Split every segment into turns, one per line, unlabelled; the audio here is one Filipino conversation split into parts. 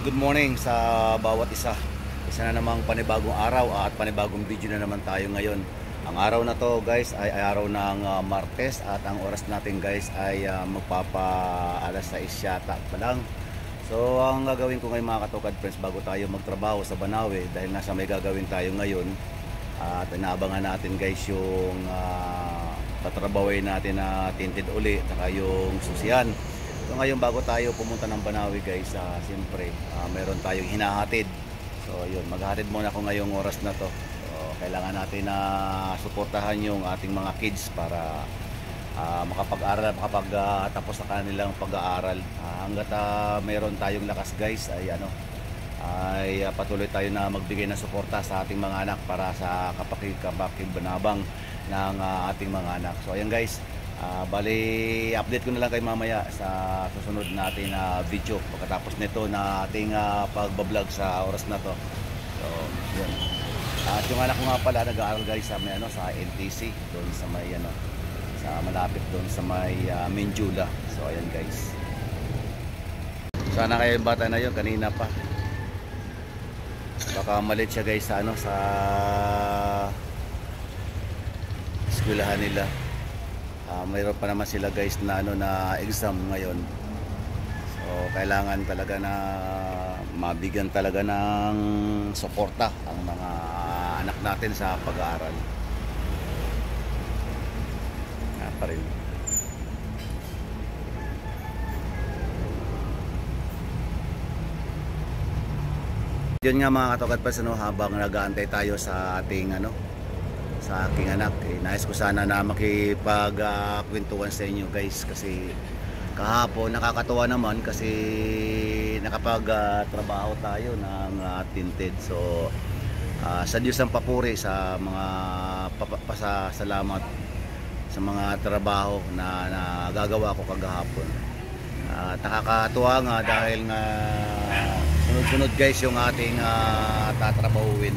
good morning sa bawat isa. Isa na namang panibagong araw at panibagong video na naman tayo ngayon. Ang araw na to guys ay araw ng Martes at ang oras natin guys ay magpapa alas 6 yata pa lang. So ang gagawin ko ngayon mga katukad friends bago tayo magtrabaho sa Banawe dahil nasa may gagawin tayo ngayon at inaabangan natin guys yung tatrabawin natin na tinted uli at yung susian. So ngayon bago tayo pumunta ng Banawe guys, siyempre meron tayong hinahatid. So yun, maghahatid muna ako ngayong oras na to. So kailangan natin na suportahan yung ating mga kids para makapag-aral, makapag-tapos sa kanilang pag-aaral. Hanggat meron tayong lakas guys ay patuloy tayo na magbigay ng suporta sa ating mga anak para sa kapakinabangan ng ating mga anak. So ayan guys, bali update ko na lang kayo mamaya sa susunod natin na video pagkatapos nito na ating pagbablog sa oras na to. So yun. At yung anak ko nga pala nag-aaral guys sa may sa NTC doon sa may sa malapit doon sa may Minjula. So ayan guys. Sana kayo yung bata na yun kanina pa. Baka malit siya guys sa sa eskwelahan nila. Mayroon pa naman sila guys na na exam ngayon. So kailangan talaga na mabigyan talaga ng suporta ang mga anak natin sa pag-aaral. Pa rin. Yun nga mga katokat pa habang nag-aantay tayo sa ating sa aking anak, nais ko sana na makipagkwentuhan sa inyo guys kasi kahapon nakakatuwa naman kasi nakapagtrabaho tayo ng tinted. So sa Diyos ang papuri sa mga pasasalamat sa mga trabaho na nagagawa ko kagahapon. Nakakatuwa nga dahil nga sunod-sunod guys yung ating tatrabahuin.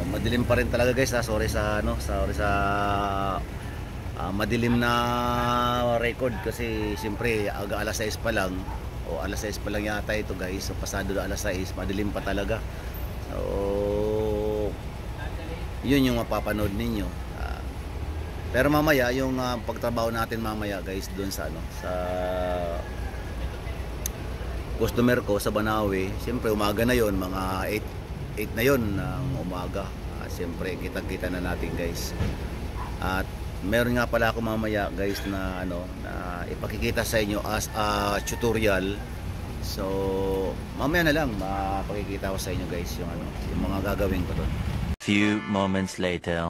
Madilim pa rin talaga guys, sorry sa madilim na record kasi siyempre alas 6 pa lang o alas 6 pa lang yata ito guys. So pasado na alas 6, madilim pa talaga. So yun yung mapapanood ninyo. Pero mamaya yung pagtrabaho natin mamaya guys doon sa sa customer ko sa Banawe, siyempre umaga na yon, mga 8 na yon ng umaga. Siyempre kita-kita na natin guys. At meron nga pala ako mamaya guys na na ipakikita sa inyo as a tutorial. So mamaya na lang mapakikita ko sa inyo guys yung yung mga gagawin ko doon.
Few moments later.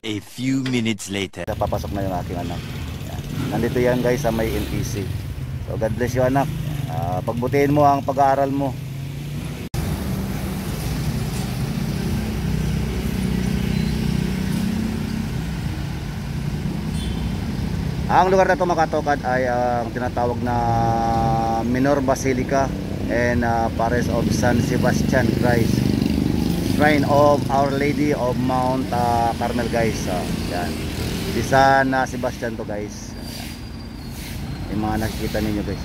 A few minutes later.
Papasok na yung aking anak. Yan. Nandito yan guys sa may NTC. So God bless you anak. Pagbutihin mo ang pag-aaral mo. Ang lugar na ito mga katokad ay ang tinatawag na Minor Basilica and Paris of San Sebastian Christ, Shrine of Our Lady of Mount Carmel guys. Yan. Di San Sebastian to guys. Yung mga nakikita ninyo guys.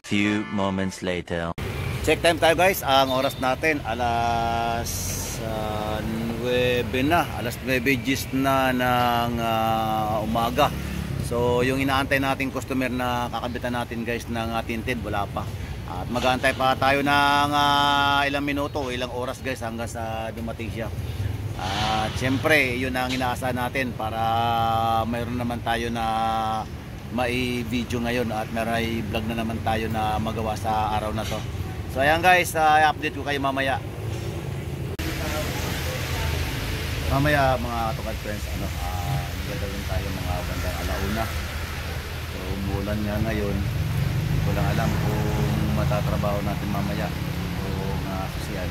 Few moments later.
Check time tayo guys. Ang oras natin alas 9 na, alas 9:10 na ng umaga. So yung inaantay nating customer na kakabitan natin guys ng tinted, wala pa. At mag-aantay pa tayo ng ilang minuto, ilang oras guys hanggang sa dumating siya. At syempre yun ang inaasahan natin para mayroon naman tayo na mai-video ngayon at may vlog na naman tayo na magawa sa araw na to. So ayan guys, i-update ko kayo mamaya. Mamaya mga katokad friends, gagawin tayo mga bandang alauna. So umulan nga ngayon. Hindi ko lang alam kung matatrabaho natin mamaya kung susiyan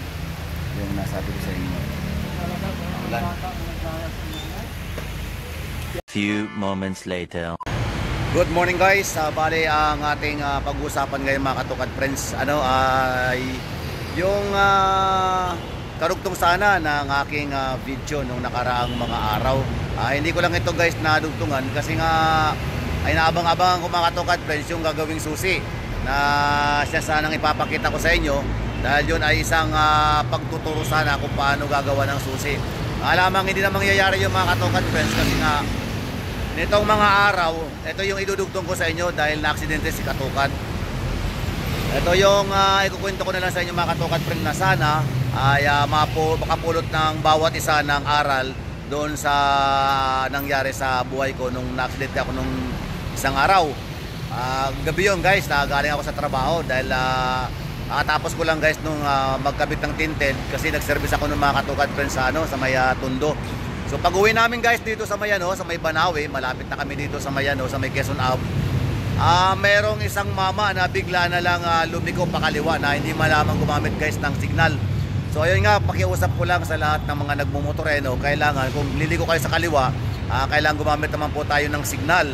yung nasabi ko sa inyo. Ulan.
Few moments later.
Good morning guys. Bali ang ating pag-uusapan ngayon mga katokad friends ay yung karugtong sana ng aking video nung nakaraang mga araw. Hindi ko lang ito guys nadugtungan kasi nga ay naabang-abang ko mga katokad friends yung gagawing susi na siya sanang ipapakita ko sa inyo dahil yun ay isang pagtuturo sana kung paano gagawa ng susi. Alamang hindi na mangyayari yung mga katokad friends kasi nga nitong mga araw, ito yung idudugtong ko sa inyo dahil na-aksidente si katokad. Ito yung ikukwento ko na lang sa inyo mga katokad friend na sana ay makapulot ng bawat isa ng aral doon sa nangyari sa buhay ko nung na-aksidente ako nung isang araw. Gabi yun guys, galing ako sa trabaho dahil tapos ko lang guys nung magkabit ng tinted kasi nag-service ako ng mga katokad friends sa may Tondo. So pag uwi namin guys dito sa may sa may Banawe, malapit na kami dito sa may sa may Quezon Ave. Merong isang mama na bigla na lang lumiko pakaliwa na hindi malamang gumamit guys ng signal. So ayun nga, pakiusap ko lang sa lahat ng mga nagmumotoreno, kailangan kung liliko kayo sa kaliwa, kailangan gumamit naman po tayo ng signal.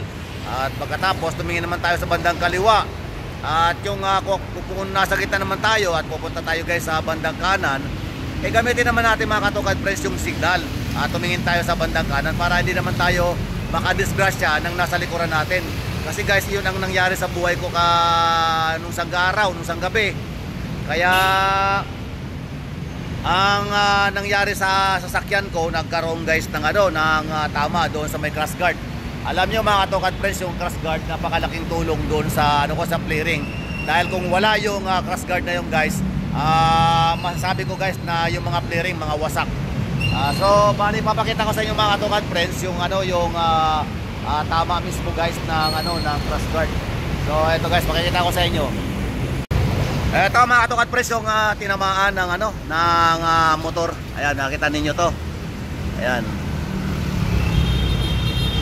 At pagkatapos tumingin naman tayo sa bandang kaliwa. At yung kung nasa gitna naman tayo at pupunta tayo guys sa bandang kanan, gamitin naman natin mga katokad friends yung signal. Tumingin tayo sa bandang kanan para hindi naman tayo makadisgrasya ng nasa likuran natin. Kasi guys, yun ang nangyari sa buhay ko nung isang araw, nung isang gabi. Kaya ang nangyari sa sasakyan ko, nagkaroon guys ng tama doon sa may crash guard. Alam nyo mga katokad friends, yung crash guard napakalaking tulong doon sa sa flaring. Dahil kung wala yung crash guard na yung guys, masasabi ko guys na yung mga flaring mga wasak. So bali papakita ko sa inyo mga katokad friends yung yung tama mismo guys ng ng crash guard. So ito guys, pakikita ko sa inyo. Ito mga katokad friends yung tinamaan ng ng motor. Ayan, nakita ninyo to. Ayan.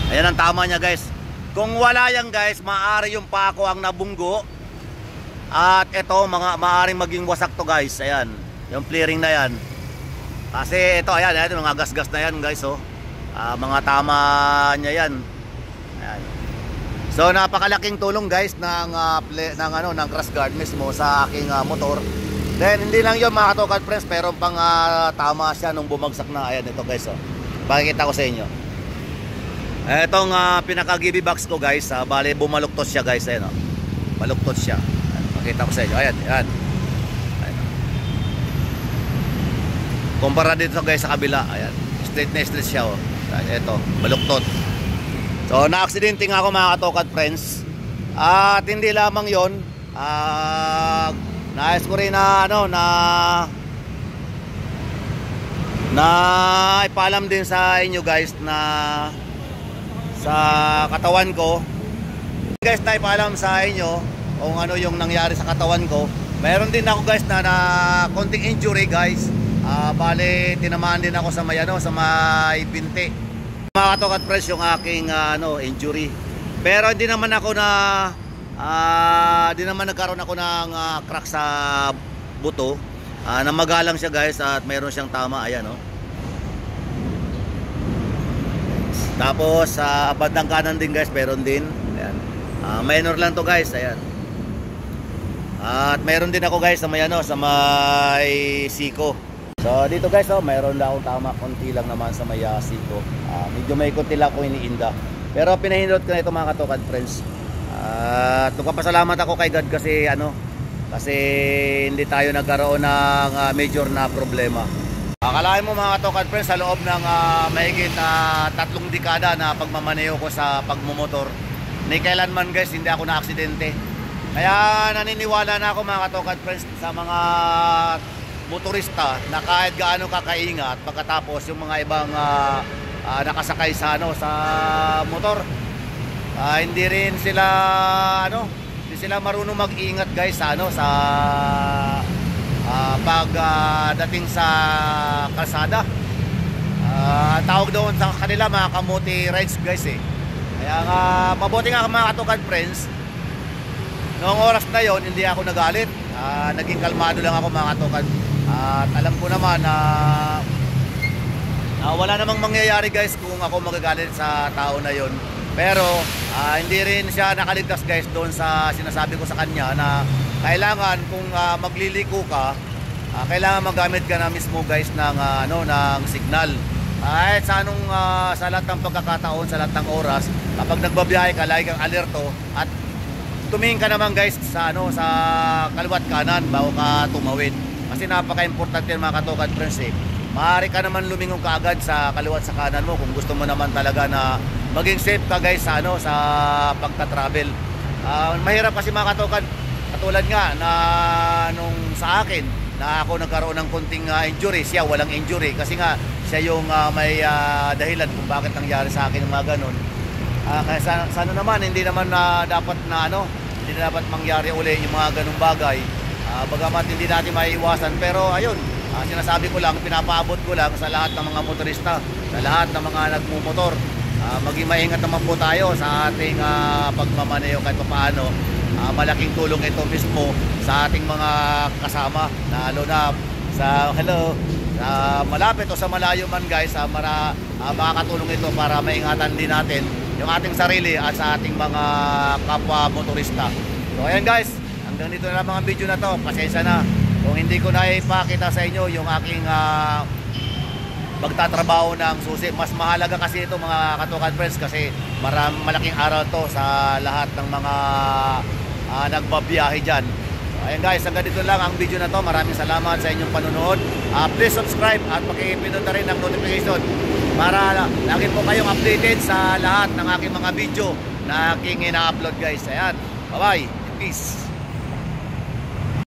Ayan ang tama niya guys. Kung wala yan guys, maaari yung pako ang nabunggo. At ito maaring maging wasak to guys. Ayan, yung flaring na yan. Kasi ito ayan, mga gas-gas na yan guys mga tama niya yan. Ayan. So napakalaking tulong guys ng ng crash guard mismo sa aking motor. Then hindi lang 'yon mga katokad friends, pero pang tama siya nung bumagsak na. Ayan ito guys pakikita ko sa inyo. Etong pinaka-gibi box ko guys, bale bumaluktot siya guys, ayan baluktot siya. Ayan, pakita ko sa inyo. Ayan, ayan. Kumpara dito guys sa kabila, ayan. Straight na straight siya Ito, baluktot. So na-aksidente nga ako mga katokad friends. At hindi lamang 'yon, nais ko rin na ipaalam din sa inyo guys na sa katawan ko. Guys, na ipaalam sa inyo kung yung nangyari sa katawan ko. Meron din ako guys na konting injury guys. Bale, tinamaan din ako sa may ano, sa may binti. Mga katokat friends, yung aking injury. Pero hindi naman ako na di naman nagkaroon ako ng crack sa buto. Namagalang siya guys at mayroon siyang tama, ayan oh. Tapos sa bandang kanan din guys, meron din. Ayan. Minor lang to guys, ayan. At mayroon din ako guys sa may sa may siko. So dito guys, mayroon lang akong tama, konti lang naman sa may siko. Medyo may konti lang akong iniinda. Pero pinahindot ko na ito mga katokat friends. At nagpapasalamat ako kay God kasi kasi hindi tayo nagkaroon ng major na problema. Akalain mo mga katokat friends, sa loob ng mahigit 3 dekada na pagmamaneho ko sa pagmumotor, ni kailanman guys hindi ako na aksidente. Kaya naniniwala na ako mga katokat friends sa mga motorista na kahit gaano kakaingat pagkatapos yung mga ibang nakasakay sa sa motor, hindi rin sila hindi sila marunong mag-ingat guys sa pagdating sa kalsada. Tawag doon sa kanila mga kamote rides guys eh. Kaya mabuti nga mga katokat friends, noong oras na yon hindi ako nagalit. Naging kalmado lang ako mga katokat. At alam ko naman na wala namang mangyayari guys kung ako magagalit sa tao na yon. Pero hindi rin siya nakaligtas guys doon sa sinasabi ko sa kanya na kailangan kung magliliko ka, kailangan magamit ka na mismo guys ng ng signal. Kahit sa lahat ng pagkakataon, sa lahat ng oras, kapag nagbabiyahe ka, lagi kang alerto at tumingin ka naman guys sa sa kaliwat kanan bago ka tumawid. Kasi napaka-importante mga katokat friends eh. Maaari ka naman lumingon kaagad sa kaliwat sa kanan mo kung gusto mo naman talaga na maging safe ka guys sa sa pagta-travel. Mahirap kasi mga katokat, katulad nga na nung sa akin na ako nagkaroon ng konting injury, siya walang injury kasi nga siya yung may dahilan kung bakit nangyari sa akin yung mga ganun. Kaya sana naman hindi naman dapat hindi na dapat mangyari uli yung mga ganung bagay. Bagamat hindi natin maiiwasan, pero ayun, sinasabi ko lang, pinapaabot ko lang sa lahat ng mga motorista, sa lahat ng mga nagmumotor. Maging maingat naman po tayo sa ating pagmamaneho kahit paano. Malaking tulong ito mismo sa ating mga kasama, lalo na sa malapit o sa malayo man guys, makakatulong ito para maingatan din natin yung ating sarili at sa ating mga kapwa motorista. So ayan guys, hanggang dito na lang mga video na to. Pasensya na kung hindi ko na ipakita sa inyo yung aking pagtatrabaho ng susi. Mas mahalaga kasi ito mga katokat friends kasi malaking aral to sa lahat ng mga nagbabiyahe dyan. Ayan guys, hanggang dito lang ang video na to. Maraming salamat sa inyong panonood. Please subscribe at pakipindot na rin ang notification para lagi po kayong updated sa lahat ng aking mga video na aking ina-upload guys. Ayan, bye bye, peace.